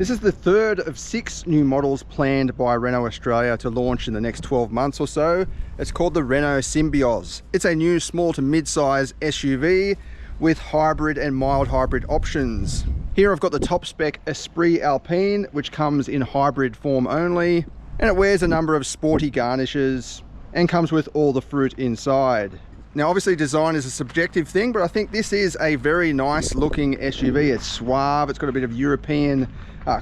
This is the third of 6 new models planned by Renault Australia to launch in the next 12 months or so. It's called the Renault Symbioz. It's a new small to mid-size SUV with hybrid and mild hybrid options. Here I've got the top spec Esprit Alpine, which comes in hybrid form only, and it wears a number of sporty garnishes and comes with all the fruit inside. Now obviously design is a subjective thing, but I think this is a very nice looking SUV. It's suave, it's got a bit of European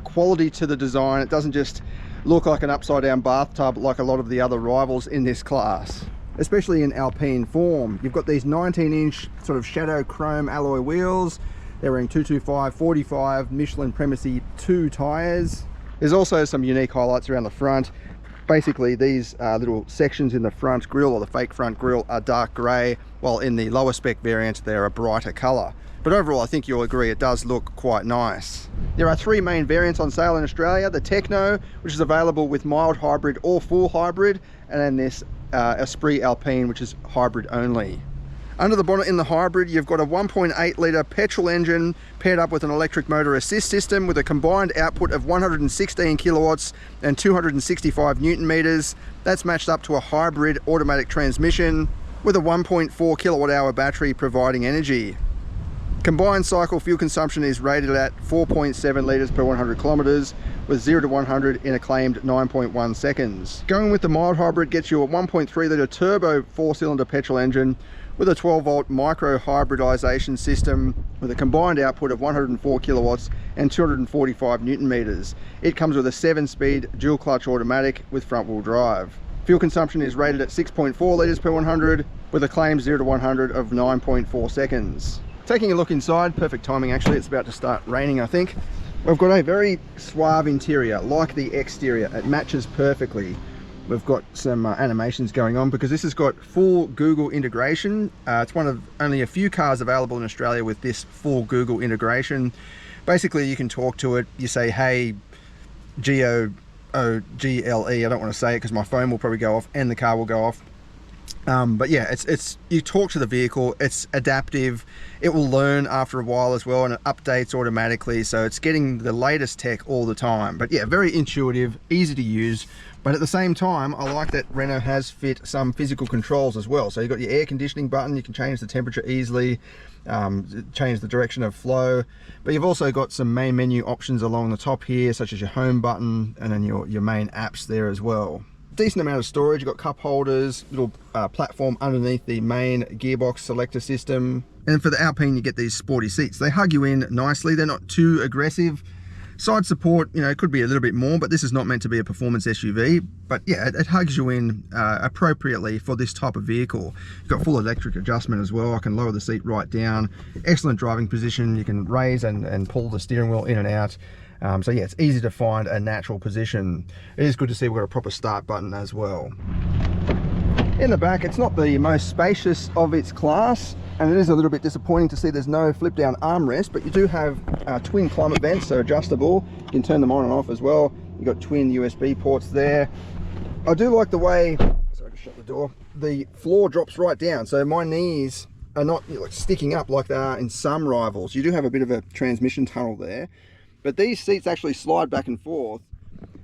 quality to the design. It doesn't just look like an upside down bathtub like a lot of the other rivals in this class, especially in Alpine form. You've got these 19-inch sort of shadow chrome alloy wheels. They're wearing 225/45 Michelin Premiercy 2 tyres. There's also some unique highlights around the front. Basically these little sections in the front grille, or the fake front grille, are dark grey, while in the lower spec variant they're a brighter colour. But overall I think you'll agree it does look quite nice. There are 3 main variants on sale in Australia: the Techno, which is available with mild hybrid or full hybrid, and then this Esprit Alpine, which is hybrid only. Under the bonnet in the hybrid, you've got a 1.8 litre petrol engine paired up with an electric motor assist system with a combined output of 116 kilowatts and 265 newton meters. That's matched up to a hybrid automatic transmission with a 1.4 kilowatt hour battery providing energy. Combined cycle fuel consumption is rated at 4.7 litres per 100 kilometres, with 0 to 100 in a claimed 9.1 seconds. Going with the mild hybrid gets you a 1.3 litre turbo 4-cylinder petrol engine with a 12-volt micro hybridization system with a combined output of 104 kilowatts and 245 newton meters. It comes with a 7-speed dual clutch automatic with front wheel drive. Fuel consumption is rated at 6.4 litres per 100 with a claimed 0 to 100 of 9.4 seconds. Taking a look inside, perfect timing actually, it's about to start raining I think. We've got a very suave interior like the exterior. It matches perfectly. We've got some animations going on because this has got full Google integration. It's one of only a few cars available in Australia with this full Google integration. Basically you can talk to it, you say hey G-O-O-G-L-E, I don't want to say it because my phone will probably go off and the car will go off. But yeah, it's you talk to the vehicle, it's adaptive, it will learn after a while as well, and it updates automatically, so it's getting the latest tech all the time. But yeah, very intuitive, easy to use, but at the same time I like that Renault has fit some physical controls as well. So you've got your air conditioning button, you can change the temperature easily, change the direction of flow, but you've also got some main menu options along the top here, such as your home button and then your main apps there as well. Decent amount of storage. You've got cup holders, little platform underneath the main gearbox selector system. And for the Alpine you get these sporty seats. They hug you in nicely, they're not too aggressive. Side support, you know, it could be a little bit more, but this is not meant to be a performance SUV. But yeah, it hugs you in appropriately for this type of vehicle. You've got full electric adjustment as well. I can lower the seat right down. Excellent driving position. You can raise and pull the steering wheel in and out. So yeah, it's easy to find a natural position. It is good to see we've got a proper start button as well. In the back, it's not the most spacious of its class, and it is a little bit disappointing to see there's no flip down armrest, but you do have twin climate vents, so adjustable. You can turn them on and off as well. You've got twin USB ports there. I do like the way, sorry to shut the door, the floor drops right down, so my knees are not like sticking up like they are in some rivals. You do have a bit of a transmission tunnel there. But these seats actually slide back and forth,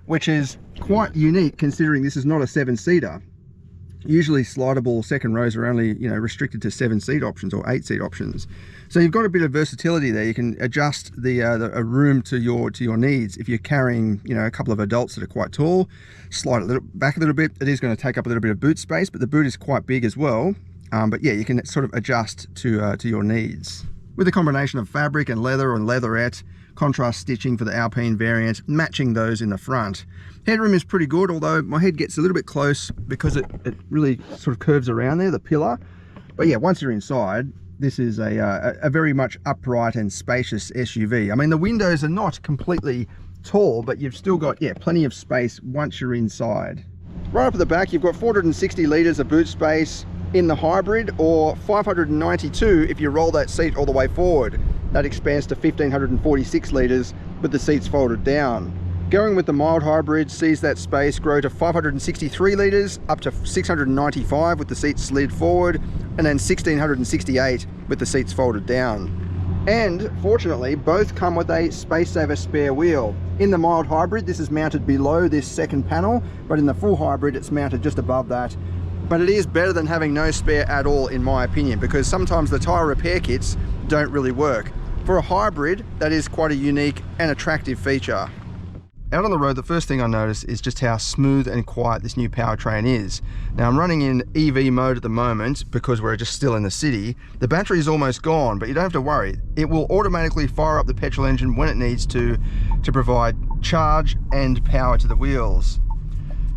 which is quite unique considering this is not a 7-seater. Usually slidable second rows are only, you know, restricted to 7-seat options or 8-seat options. So you've got a bit of versatility there. You can adjust a room to your needs. If you're carrying, you know, a couple of adults that are quite tall, slide it back a little bit. It is going to take up a little bit of boot space, but the boot is quite big as well. But yeah, you can sort of adjust to your needs. With a combination of fabric and leatherette, contrast stitching for the Alpine variant, matching those in the front. Headroom is pretty good, although my head gets a little bit close because it really sort of curves around there, the pillar. But yeah, once you're inside, this is a very much upright and spacious SUV. I mean, the windows are not completely tall, but you've still got, yeah, plenty of space once you're inside. Right up at the back, you've got 460 litres of boot space in the hybrid, or 592 if you roll that seat all the way forward. That expands to 1546 litres with the seats folded down. Going with the mild hybrid sees that space grow to 563 litres up to 695 with the seats slid forward, and then 1668 with the seats folded down. And fortunately, both come with a space saver spare wheel. In the mild hybrid, this is mounted below this second panel, but in the full hybrid, it's mounted just above that. But it is better than having no spare at all, in my opinion, because sometimes the tyre repair kits don't really work. For a hybrid, that is quite a unique and attractive feature. Out on the road, the first thing I notice is just how smooth and quiet this new powertrain is. Now, I'm running in EV mode at the moment because we're just still in the city. The battery is almost gone, but you don't have to worry. It will automatically fire up the petrol engine when it needs to provide charge and power to the wheels.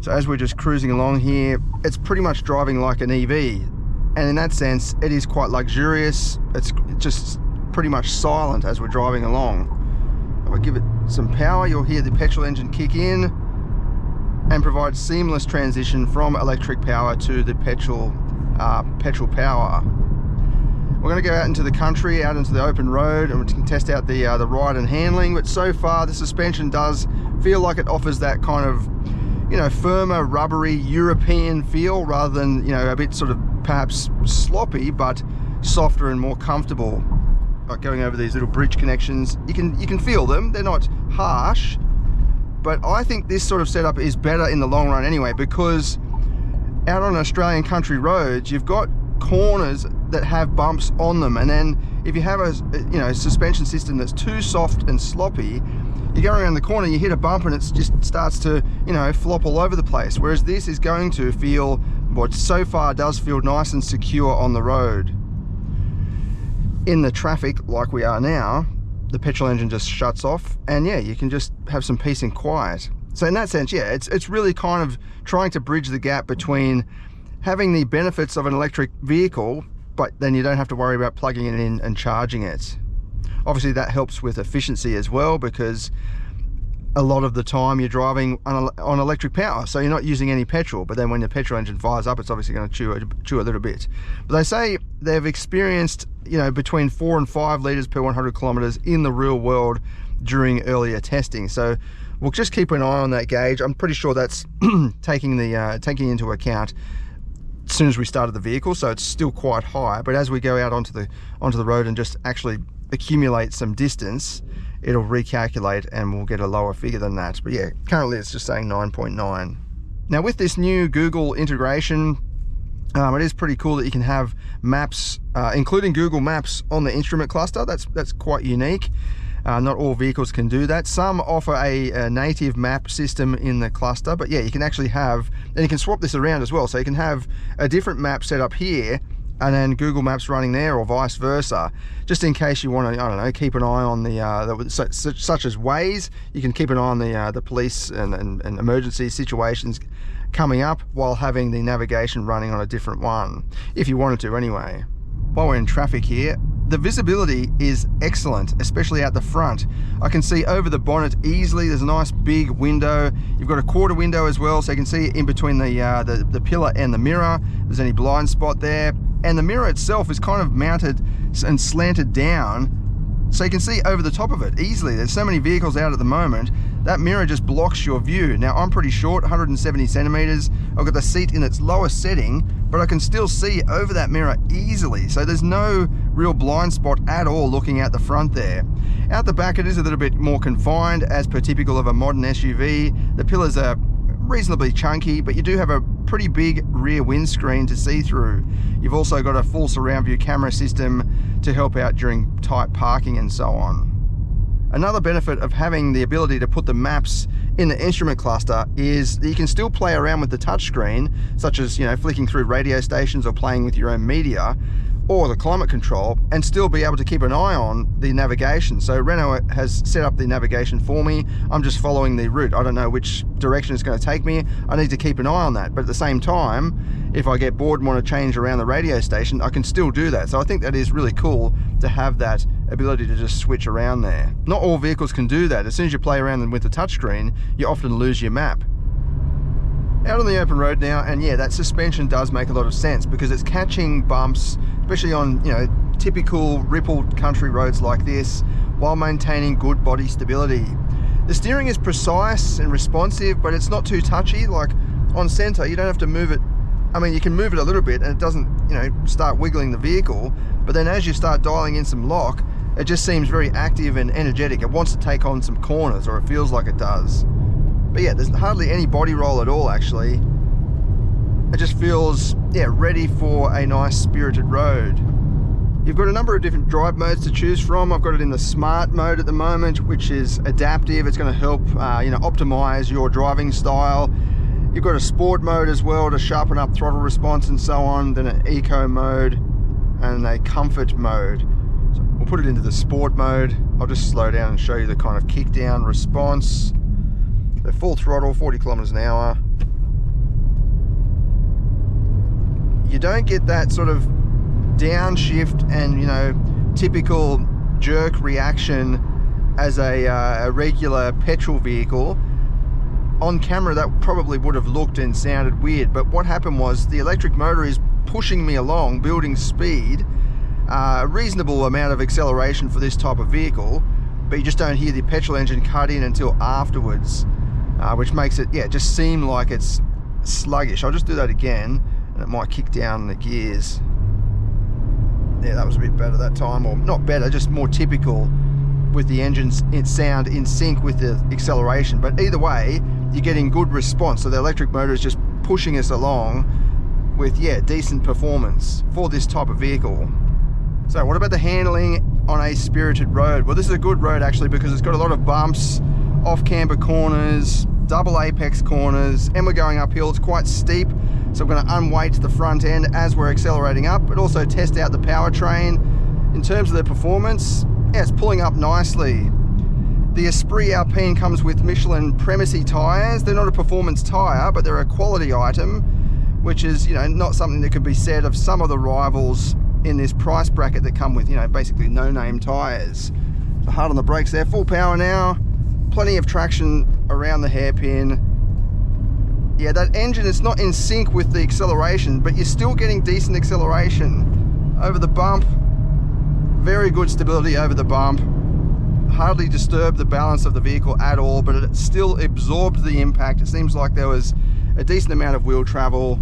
So as we're just cruising along here, it's pretty much driving like an EV. And in that sense, it is quite luxurious. It's just pretty much silent as we're driving along. If I give it some power, you'll hear the petrol engine kick in and provide seamless transition from electric power to the petrol power. We're going to go out into the country, out into the open road, and we can test out the ride and handling. But so far, the suspension does feel like it offers that kind of, you know, firmer, rubbery European feel, rather than, you know, a bit sort of perhaps sloppy, but softer and more comfortable. Like going over these little bridge connections, you can feel them. They're not harsh, but I think this sort of setup is better in the long run anyway, because out on Australian country roads, you've got corners that have bumps on them, and then if you have a suspension system that's too soft and sloppy, you go around the corner, you hit a bump, and it just starts to, you know, flop all over the place. Whereas this is going to feel, what so far does feel nice and secure on the road. In the traffic like we are now, the petrol engine just shuts off, and yeah, you can just have some peace and quiet. So in that sense, yeah, it's really kind of trying to bridge the gap between having the benefits of an electric vehicle, but then you don't have to worry about plugging it in and charging it. Obviously that helps with efficiency as well, because a lot of the time you're driving on electric power, so you're not using any petrol, but then when the petrol engine fires up, it's obviously going to chew a little bit. But they say they've experienced, you know, between 4 and 5 litres per 100 kilometres in the real world during earlier testing. So we'll just keep an eye on that gauge. I'm pretty sure that's taking into account as soon as we started the vehicle, so it's still quite high. But as we go out onto the road and just actually accumulate some distance, it'll recalculate and we'll get a lower figure than that. But yeah, currently it's just saying 9.9. Now with this new Google integration, it is pretty cool that you can have maps, including Google Maps, on the instrument cluster. That's quite unique. Not all vehicles can do that. Some offer a native map system in the cluster, but yeah, you can actually have, and you can swap this around as well. So you can have a different map set up here and then Google Maps running there, or vice versa, just in case you want to, I don't know, keep an eye on such as Waze. You can keep an eye on the police and emergency situations coming up while having the navigation running on a different one, if you wanted to anyway. While we're in traffic here, the visibility is excellent, especially out the front. I can see over the bonnet easily. There's a nice big window. You've got a quarter window as well, so you can see in between the pillar and the mirror. If there's any blind spot there. And the mirror itself is kind of mounted and slanted down, so you can see over the top of it easily. There's so many vehicles out at the moment, that mirror just blocks your view. Now I'm pretty short, 170 centimeters. I've got the seat in its lowest setting, but I can still see over that mirror easily. So there's no real blind spot at all looking out the front there. Out the back, it is a little bit more confined, as per typical of a modern SUV. The pillars are reasonably chunky, but you do have a pretty big rear windscreen to see through. You've also got a full surround view camera system to help out during tight parking and so on. Another benefit of having the ability to put the maps in the instrument cluster is that you can still play around with the touchscreen, such as, you know, flicking through radio stations or playing with your own media, or the climate control, and still be able to keep an eye on the navigation. So Renault has set up the navigation for me. I'm just following the route. I don't know which direction it's going to take me. I need to keep an eye on that. But at the same time, if I get bored and want to change around the radio station, I can still do that. So I think that is really cool to have that ability to just switch around there. Not all vehicles can do that. As soon as you play around with the touchscreen, you often lose your map. Out on the open road now, and yeah, that suspension does make a lot of sense because it's catching bumps, especially on, you know, typical rippled country roads like this, while maintaining good body stability. The steering is precise and responsive, but it's not too touchy. Like on center, you don't have to move it. I mean, you can move it a little bit and it doesn't, you know, start wiggling the vehicle, but then as you start dialing in some lock, It just seems very active and energetic. It wants to take on some corners, or it feels like it does. But yeah, there's hardly any body roll at all actually. It just feels, yeah, ready for a nice spirited road. You've got a number of different drive modes to choose from. I've got it in the smart mode at the moment, which is adaptive. It's going to help optimize your driving style. You've got a sport mode as well to sharpen up throttle response and so on, then an eco mode and a comfort mode. So we'll put it into the sport mode. I'll just slow down and show you the kind of kick down response. So full throttle, 40 kilometers an hour. You don't get that sort of downshift and typical jerk reaction as a regular petrol vehicle. On camera that probably would have looked and sounded weird, but what happened was the electric motor is pushing me along, building speed, a reasonable amount of acceleration for this type of vehicle, but you just don't hear the petrol engine cut in until afterwards, which makes it, yeah, just seem like it's sluggish. I'll just do that again and it might kick down the gears. Yeah, that was a bit better that time, or not better, just more typical with the engine's sound in sync with the acceleration. But either way, you're getting good response. So the electric motor is just pushing us along with, yeah, decent performance for this type of vehicle. So what about the handling on a spirited road? Well, this is a good road actually because it's got a lot of bumps, off-camber corners, double apex corners, and we're going uphill. It's quite steep, so I'm going to unweight the front end as we're accelerating up, but also test out the powertrain. In terms of the performance, yeah, it's pulling up nicely. The Esprit Alpine comes with Michelin Primacy tyres. They're not a performance tyre, but they're a quality item, which is, not something that could be said of some of the rivals in this price bracket that come with, basically no-name tyres. So hard on the brakes there, full power now, plenty of traction around the hairpin. Yeah, that engine is not in sync with the acceleration, but you're still getting decent acceleration. Over the bump, very good stability over the bump. Hardly disturbed the balance of the vehicle at all, but it still absorbed the impact. It seems like there was a decent amount of wheel travel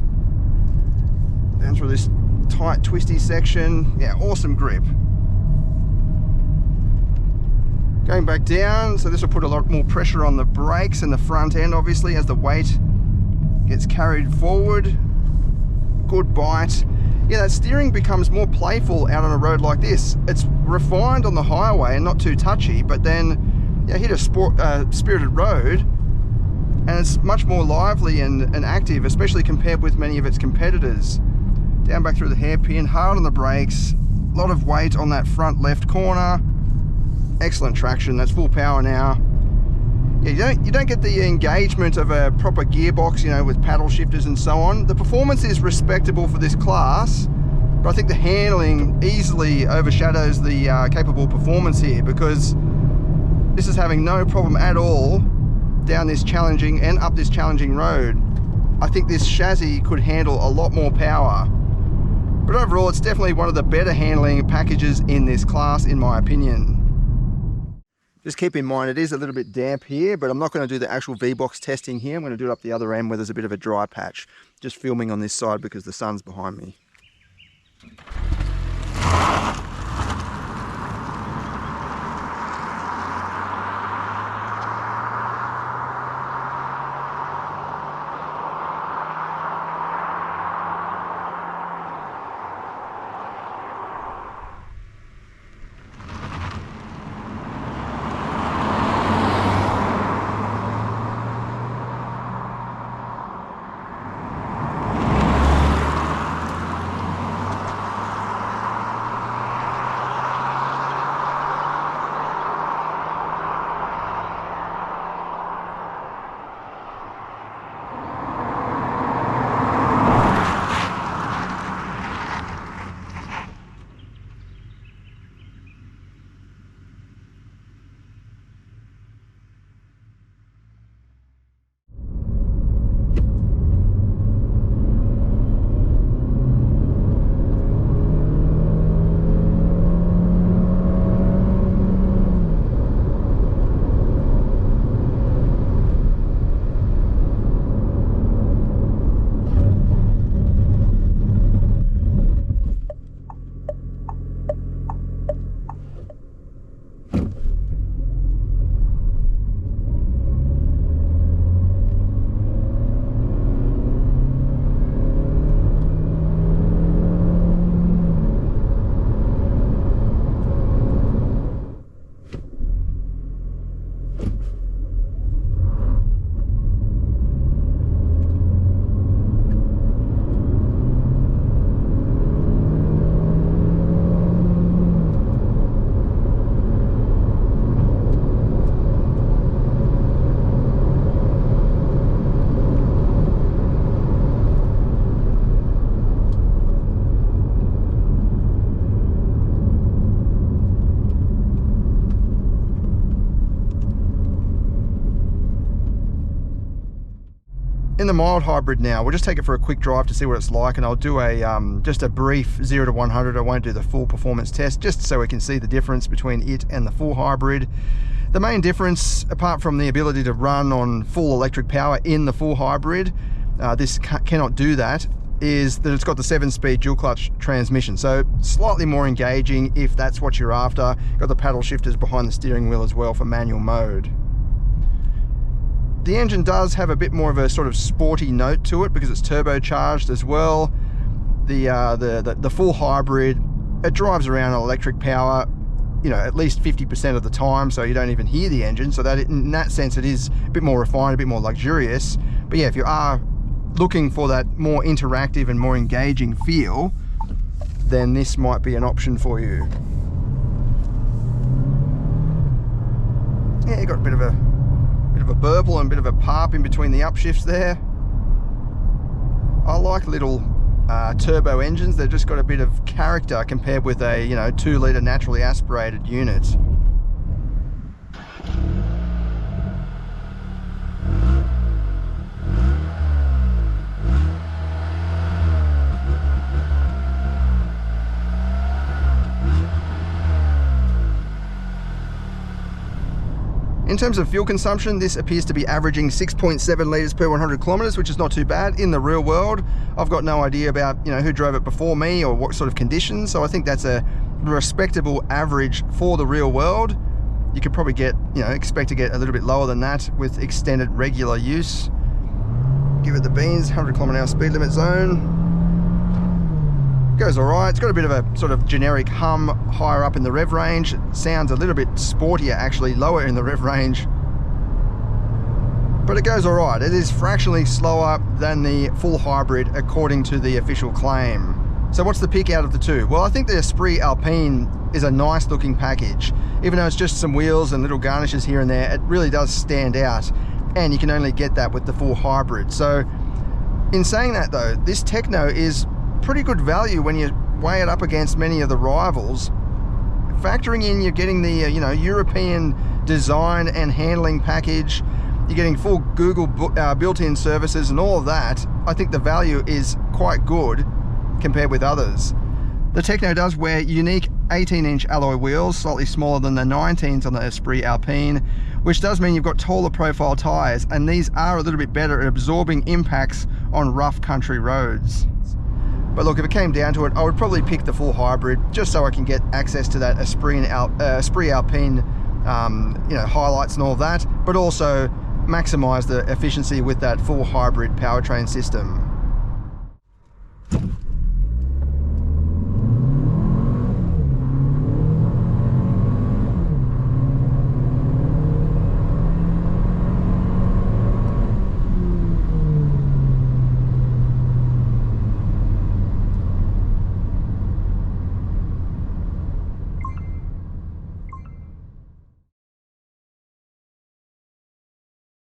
down through this tight, twisty section. Yeah, awesome grip. Going back down, so this will put a lot more pressure on the brakes and the front end, obviously, as the weight gets carried forward. Good bite. Yeah, that steering becomes more playful out on a road like this. It's refined on the highway and not too touchy, but then hit a spirited road and it's much more lively and active, especially compared with many of its competitors. Down back through the hairpin, hard on the brakes, a lot of weight on that front left corner. Excellent traction, that's full power now. Yeah, you don't get the engagement of a proper gearbox, with paddle shifters and so on. The performance is respectable for this class, but I think the handling easily overshadows the capable performance here, because this is having no problem at all down this challenging and up this challenging road. I think this chassis could handle a lot more power. But overall, it's definitely one of the better handling packages in this class, in my opinion. Just keep in mind, it is a little bit damp here, but I'm not going to do the actual V-Box testing here. I'm going to do it up the other end where there's a bit of a dry patch. Just filming on this side because the sun's behind me. in the mild hybrid now. We'll just take it for a quick drive to see what it's like, and I'll do a just a brief 0 to 100. I won't do the full performance test, just so we can see the difference between it and the full hybrid. The main difference, apart from the ability to run on full electric power in the full hybrid, this cannot do that, is that it's got the 7-speed dual clutch transmission, so slightly more engaging if that's what you're after. Got the paddle shifters behind the steering wheel as well for manual mode. The engine does have a bit more of a sort of sporty note to it because it's turbocharged as well. The full hybrid, it drives around on electric power, you know, at least 50% of the time, so you don't even hear the engine. So that in that sense, it is a bit more refined, a bit more luxurious. But yeah, if you are looking for that more interactive and more engaging feel, then this might be an option for you. Yeah, you got a bit of a burble and a bit of a pop in between the upshifts there. I like little turbo engines. They've just got a bit of character compared with a 2-litre naturally aspirated unit. In terms of fuel consumption, this appears to be averaging 6.7 litres per 100 kilometres, which is not too bad in the real world. I've got no idea about who drove it before me or what sort of conditions, so I think that's a respectable average for the real world. You could probably get, expect to get a little bit lower than that with extended regular use. Give it the beans, 100 km/h speed limit zone. Goes alright. It's got a bit of a sort of generic hum higher up in the rev range. It sounds a little bit sportier actually, lower in the rev range. But it goes alright. It is fractionally slower than the full hybrid according to the official claim. So what's the pick out of the two? Well, I think the Esprit Alpine is a nice looking package. Even though it's just some wheels and little garnishes here and there, it really does stand out. And you can only get that with the full hybrid. So in saying that though, this Techno is pretty good value when you weigh it up against many of the rivals. Factoring in, you're getting the European design and handling package, you're getting full Google built-in services and all of that. I think the value is quite good compared with others. The Techno does wear unique 18-inch alloy wheels, slightly smaller than the 19s on the Esprit Alpine, which does mean you've got taller profile tyres, and these are a little bit better at absorbing impacts on rough country roads. But look, if it came down to it, I would probably pick the full hybrid just so I can get access to that Esprit Alpine highlights and all of that, but also maximise the efficiency with that full hybrid powertrain system.